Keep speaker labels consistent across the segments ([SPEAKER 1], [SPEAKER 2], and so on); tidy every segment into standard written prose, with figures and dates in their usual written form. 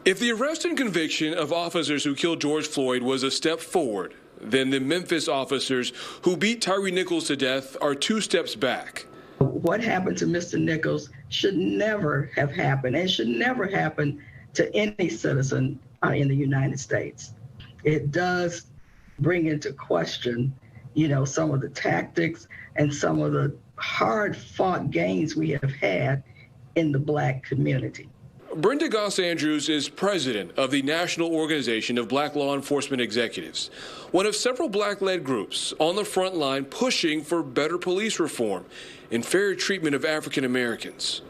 [SPEAKER 1] If the arrest and conviction of officers who killed George Floyd was a step forward, then the Memphis officers who beat Tyre Nichols to death are 2 steps back.
[SPEAKER 2] What happened to Mr. Nichols should never have happened, and should never happen to any citizen in the United States. It does bring into question, some of the tactics and some of the hard-fought gains we have had in the Black community.
[SPEAKER 1] Brenda Goss Andrews is president of the National Organization of Black Law Enforcement Executives, one of several Black-led groups on the front line pushing for better police reform and fair treatment of African Americans.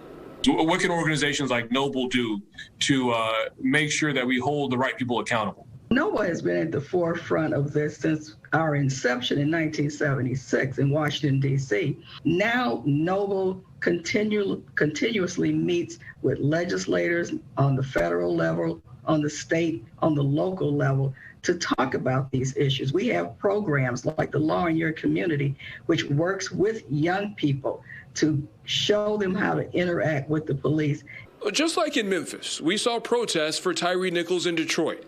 [SPEAKER 3] What can organizations like Noble do to make sure that we hold the right people accountable?
[SPEAKER 2] Noble has been at the forefront of this since our inception in 1976 in Washington, D.C. Now, Noble continuously meets with legislators on the federal level, on the state, on the local level to talk about these issues. We have programs like the Law in Your Community, which works with young people to show them how to interact with the police.
[SPEAKER 1] Just like in Memphis, we saw protests for Tyre Nichols in Detroit.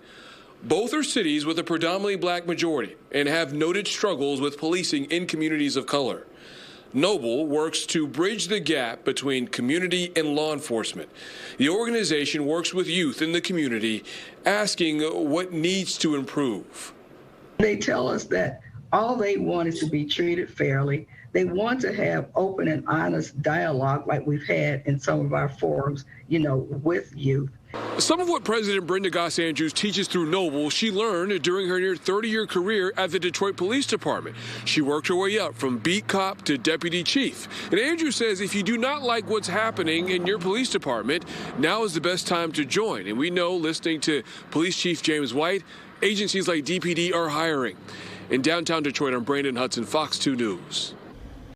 [SPEAKER 1] Both are cities with a predominantly Black majority and have noted struggles with policing in communities of color. Noble works to bridge the gap between community and law enforcement. The organization works with youth in the community, asking what needs to improve.
[SPEAKER 2] They tell us that all they want is to be treated fairly. They want to have open and honest dialogue like we've had in some of our forums, with youth.
[SPEAKER 1] Some of what President Brenda Goss Andrews teaches through Noble, she learned during her near 30-year career at the Detroit Police Department. She worked her way up from beat cop to deputy chief. And Andrews says if you do not like what's happening in your police department, now is the best time to join. And we know, listening to Police Chief James White, agencies like DPD are hiring. In downtown Detroit, I'm Brandon Hudson, Fox 2 News.